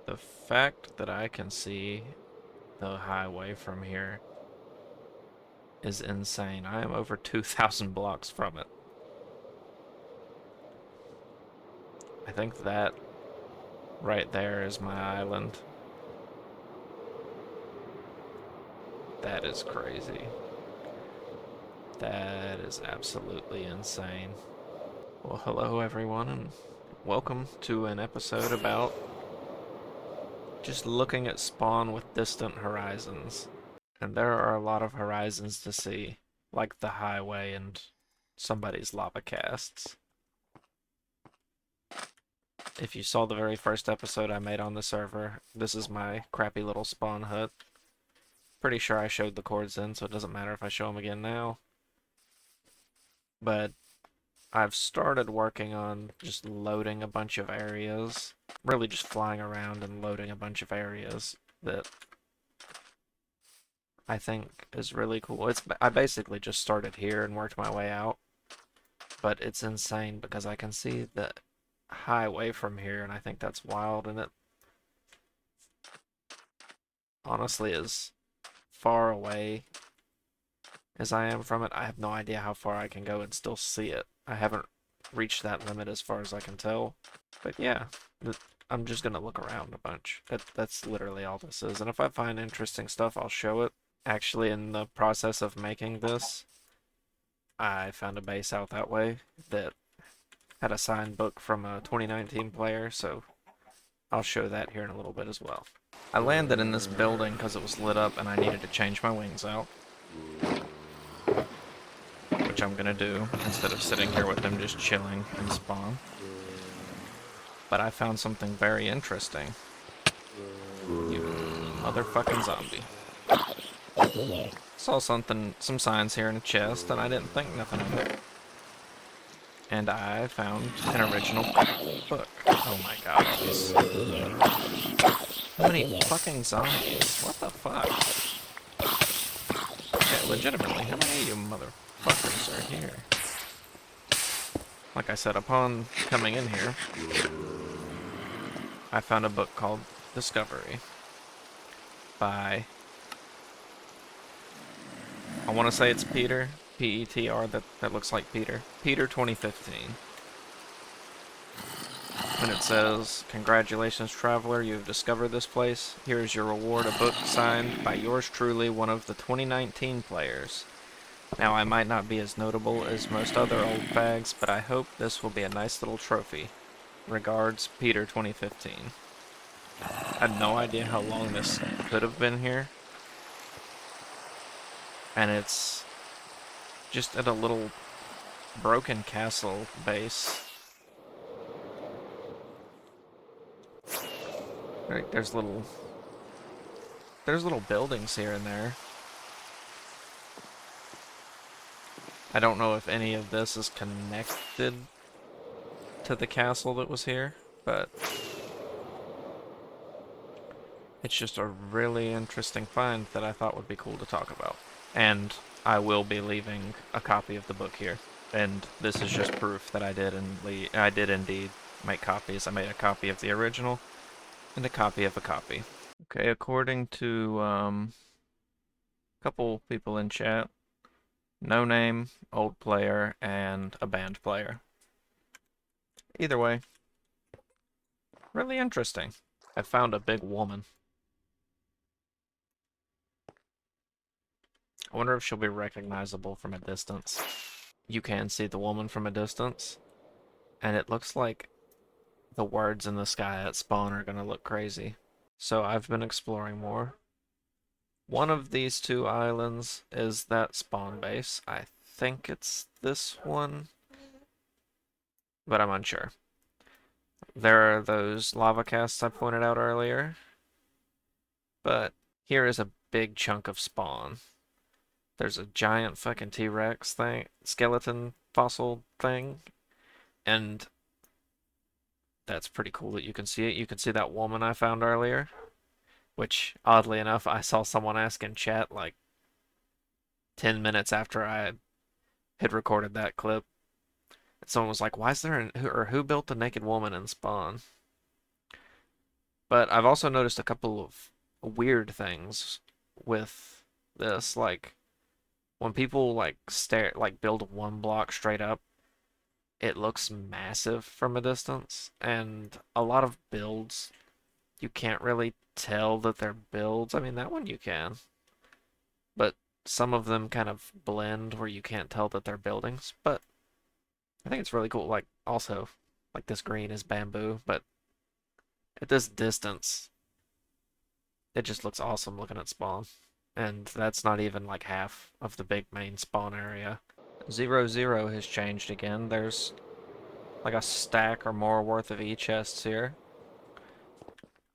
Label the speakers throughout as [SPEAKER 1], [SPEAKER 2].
[SPEAKER 1] The fact that I can see the highway from here is insane. I am over 2,000 blocks from it. I think that right there is my island. That is crazy. That is absolutely insane. Well, hello everyone, and welcome to an episode about just looking at spawn with distant horizons. And there are a lot of horizons to see, like the highway and somebody's lava casts. If you saw the very first episode I made on the server, this is my crappy little spawn hut. Pretty sure I showed the cords in, so it doesn't matter if I show them again now. But I've started working on just loading a bunch of areas. Really just flying around and loading a bunch of areas that I think is really cool. I basically just started here and worked my way out. But it's insane because I can see the highway from here, and I think that's wild, and it honestly is far away as I am from it. I have no idea how far I can go and still see it. I haven't reached that limit as far as I can tell. But yeah, I'm just gonna look around a bunch. That's literally all this is. And if I find interesting stuff, I'll show it. Actually, in the process of making this, I found a base out that way that had a signed book from a 2019 player, so I'll show that here in a little bit as well. I landed in this building because it was lit up and I needed to change my wings out, which I'm gonna do instead of sitting here with them just chilling in spawn. But I found something very interesting. You motherfucking zombie. Saw some signs here in a chest, and I didn't think nothing of it. And I found an original book. Oh my god, how many fucking zombies? What the fuck? Okay, legitimately, how many of you motherfuckers are here? Like I said, upon coming in here, I found a book called Discovery by, I want to say it's Peter, P-E-T-R, that looks like Peter. Peter 2015. And it says, "Congratulations, traveler, you have discovered this place. Here is your reward, a book signed by yours truly, one of the 2019 players. Now, I might not be as notable as most other old fags, but I hope this will be a nice little trophy. Regards, Peter 2015. I had no idea how long this could have been here. And it's just at a little broken castle base. Right, there's little buildings here and there. I don't know if any of this is connected to the castle that was here, but it's just a really interesting find that I thought would be cool to talk about. And I will be leaving a copy of the book here. And this is just proof that I did indeed make copies. I made a copy of the original and a copy of a copy. Okay, according to a couple people in chat, no name, old player, and a band player. Either way, really interesting. I found a big woman. I wonder if she'll be recognizable from a distance. You can see the woman from a distance, and it looks like the words in the sky at spawn are gonna look crazy. So I've been exploring more. One of these two islands is that spawn base. I think it's this one, but I'm unsure. There are those lava casts I pointed out earlier, but here is a big chunk of spawn. There's a giant fucking T-Rex thing, skeleton fossil thing, and that's pretty cool that you can see it. You can see that woman I found earlier, which, oddly enough, I saw someone ask in chat like 10 minutes after I had recorded that clip. And someone was like, why is there who built the naked woman in Spawn? But I've also noticed a couple of weird things with this, like when people like build one block straight up, it looks massive from a distance, and a lot of builds you can't really tell that they're builds. I mean, that one you can, but some of them kind of blend where you can't tell that they're buildings. But I think it's really cool. Like also, like this green is bamboo, but at this distance, it just looks awesome looking at spawn. And that's not even like half of the big main spawn area. 0, 0 has changed again. There's like a stack or more worth of E-chests here.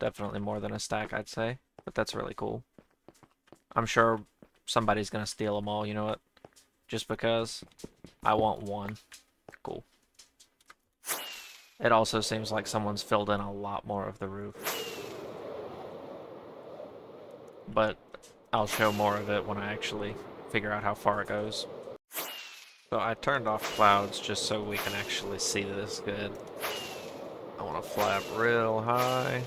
[SPEAKER 1] Definitely more than a stack, I'd say. But that's really cool. I'm sure somebody's gonna steal them all, you know what? Just because I want one. Cool. It also seems like someone's filled in a lot more of the roof. But I'll show more of it when I actually figure out how far it goes. So I turned off clouds just so we can actually see this good. I want to fly up real high.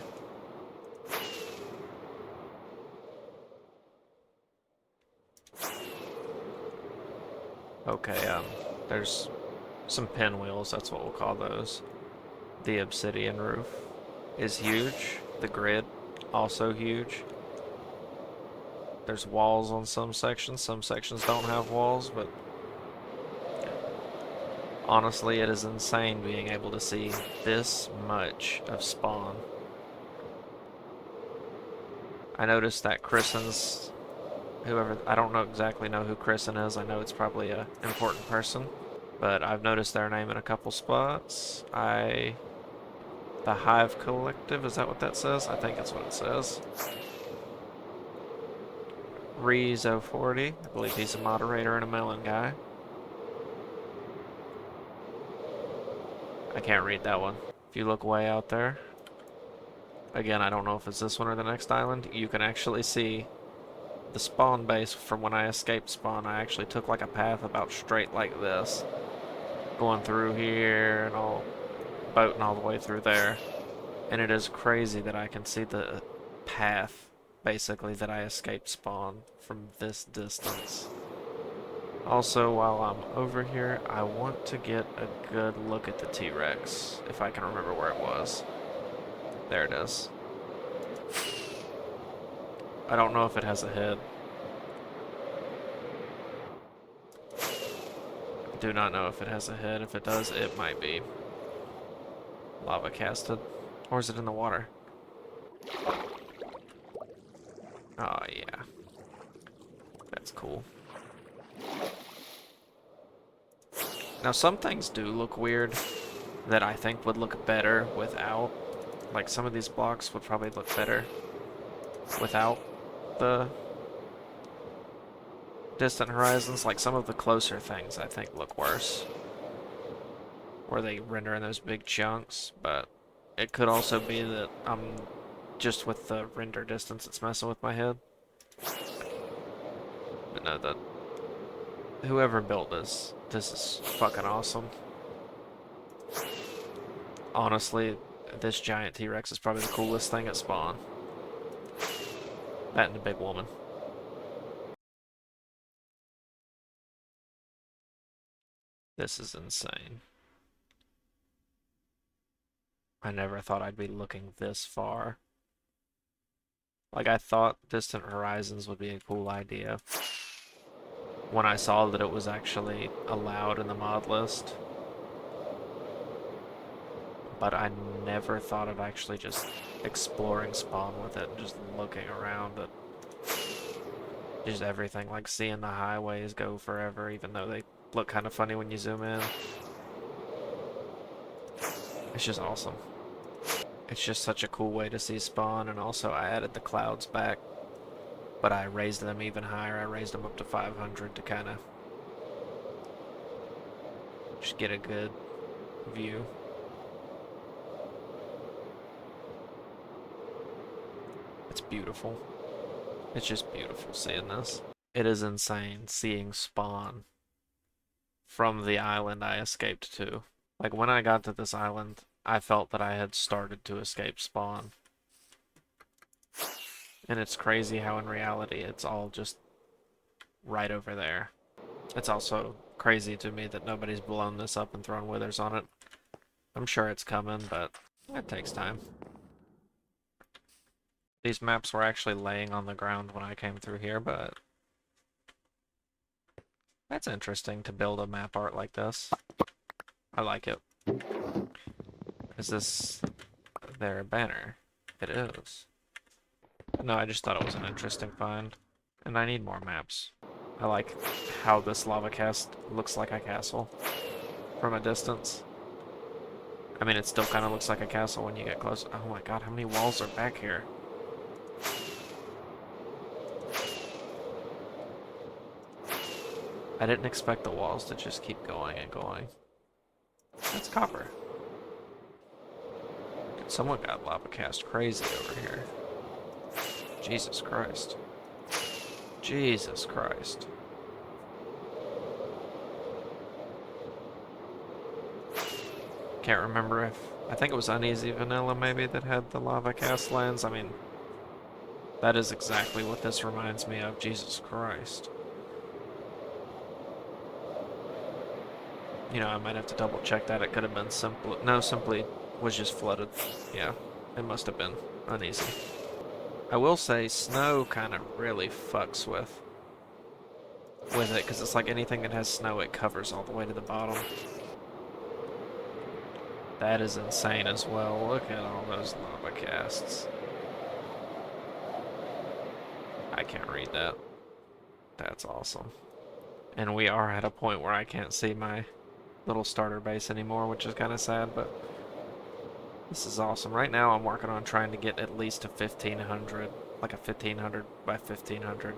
[SPEAKER 1] Okay, there's some pinwheels, that's what we'll call those. The obsidian roof is huge. The grid, also huge. There's walls on some sections don't have walls, but honestly, it is insane being able to see this much of spawn. I noticed that Christen's, whoever, I don't know exactly know who Kristen is. I know it's probably a important person, but I've noticed their name in a couple spots. The Hive Collective, is that what that says? I think that's what it says. Rezo40, I believe he's a moderator and a melon guy. I can't read that one. If you look way out there, again, I don't know if it's this one or the next island, you can actually see the spawn base from when I escaped spawn. I actually took like a path about straight like this, going through here and all, boating all the way through there. And it is crazy that I can see the path, basically, that I escaped spawn from this distance. Also, while I'm over here, I want to get a good look at the T-Rex, if I can remember where it was. There it is. I don't know if it has a head. I do not know if it has a head. If it does, it might be lava casted. Or is it in the water? Oh, yeah. That's cool. Now, some things do look weird that I think would look better without. Like, some of these blocks would probably look better without the distant horizons. Like, some of the closer things I think look worse, where they render in those big chunks, but it could also be that I'm just with the render distance it's messing with my head. But no, whoever built this is fucking awesome. Honestly, this giant T-Rex is probably the coolest thing at spawn. That and the big woman. This is insane. I never thought I'd be looking this far. Like, I thought distant horizons would be a cool idea when I saw that it was actually allowed in the mod list. But I never thought of actually just exploring spawn with it and just looking around at just everything, like seeing the highways go forever, even though they look kind of funny when you zoom in. It's just awesome. It's just such a cool way to see spawn, and also I added the clouds back, but I raised them even higher. I raised them up to 500 to kind of just get a good view. It's beautiful. It's just beautiful seeing this. It is insane seeing spawn from the island I escaped to. Like, when I got to this island, I felt that I had started to escape spawn. And it's crazy how in reality it's all just right over there. It's also crazy to me that nobody's blown this up and thrown withers on it. I'm sure it's coming, but it takes time. These maps were actually laying on the ground when I came through here, but that's interesting to build a map art like this. I like it. Is this their banner? It is. No, I just thought it was an interesting find. And I need more maps. I like how this lava cast looks like a castle from a distance. I mean, it still kind of looks like a castle when you get close. Oh my god, how many walls are back here? I didn't expect the walls to just keep going and going. That's copper. Someone got lava cast crazy over here. Jesus Christ. Jesus Christ. Can't remember if... I think it was Uneasy Vanilla maybe that had the lava cast lens. I mean, that is exactly what this reminds me of. Jesus Christ. You know, I might have to double check that. It could have been simple. No, simply was just flooded. Yeah, it must have been Uneasy. I will say snow kind of really fucks with it, because it's like anything that has snow, it covers all the way to the bottom. That is insane as well. Look at all those lava casts. I can't read that. That's awesome. And we are at a point where I can't see my little starter base anymore, which is kind of sad, but this is awesome. Right now I'm working on trying to get at least a 1500, like a 1500 by 1500.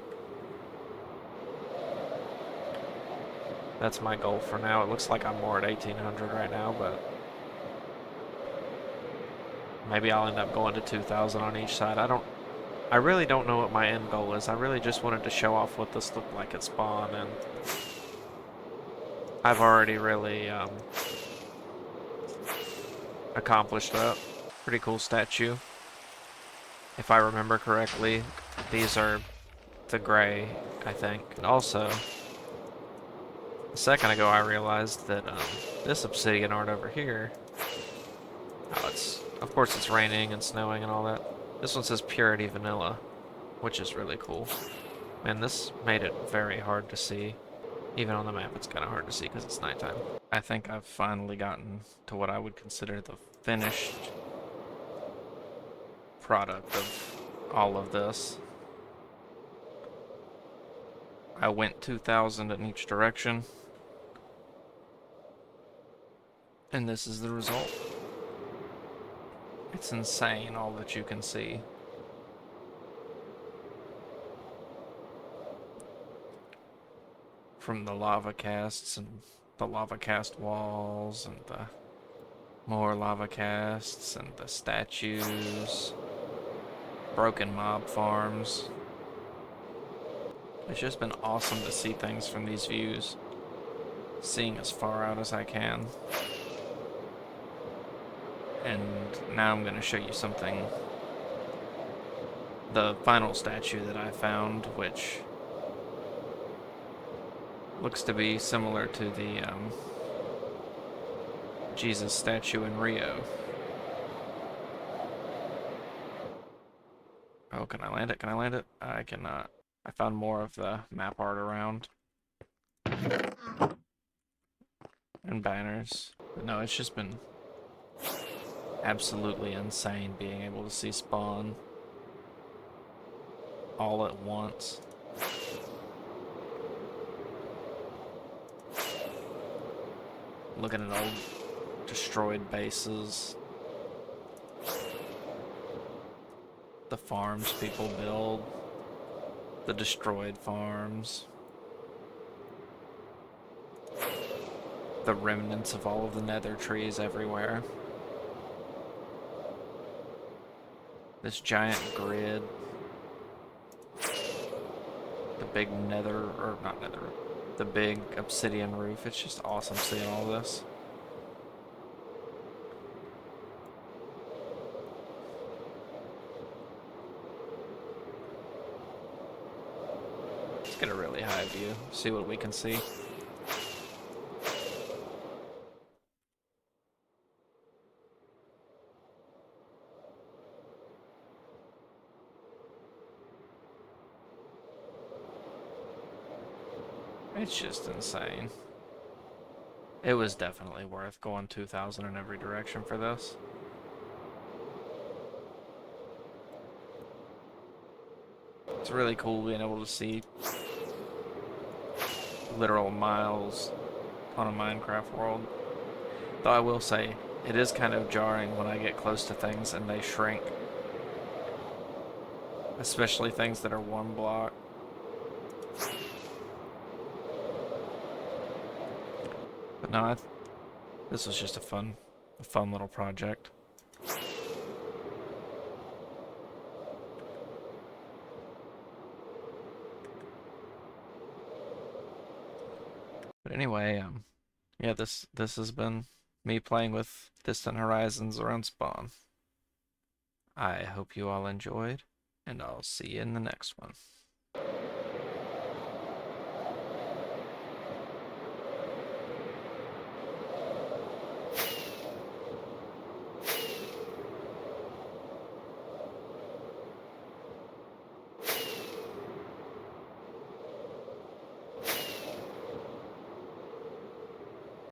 [SPEAKER 1] That's my goal for now. It looks like I'm more at 1800 right now, but maybe I'll end up going to 2000 on each side. I really don't know what my end goal is. I really just wanted to show off what this looked like at spawn, and I've already really accomplished that. Pretty cool statue. If I remember correctly, these are the gray, I think. And also, a second ago I realized that this obsidian art over here, of course it's raining and snowing and all that. This one says Purity Vanilla, which is really cool. Man, this made it very hard to see. Even on the map, it's kind of hard to see because it's nighttime. I think I've finally gotten to what I would consider the finished product of all of this. I went 2000 in each direction, and this is the result. It's insane all that you can see. From the lava casts and the lava cast walls and the more lava casts and the statues, broken mob farms. It's just been awesome to see things from these views, seeing as far out as I can. And now I'm going to show you something, the final statue that I found, which looks to be similar to the Jesus statue in Rio. Oh, can I land it? Can I land it? I cannot. I found more of the map art around. And banners. But no, it's just been absolutely insane being able to see spawn all at once. Looking at old destroyed bases, the farms people build, the destroyed farms, the remnants of all of the nether trees everywhere. This giant grid, the big nether, or not nether, the big obsidian roof. It's just awesome seeing all this. get a really high view, see what we can see. It's just insane. It was definitely worth going 2,000 in every direction for this. It's really cool being able to see literal miles on a Minecraft world. Though I will say, it is kind of jarring when I get close to things and they shrink. Especially things that are one block. But no, this was just a fun little project. But anyway, yeah, this has been me playing with Distant Horizons around Spawn. I hope you all enjoyed, and I'll see you in the next one.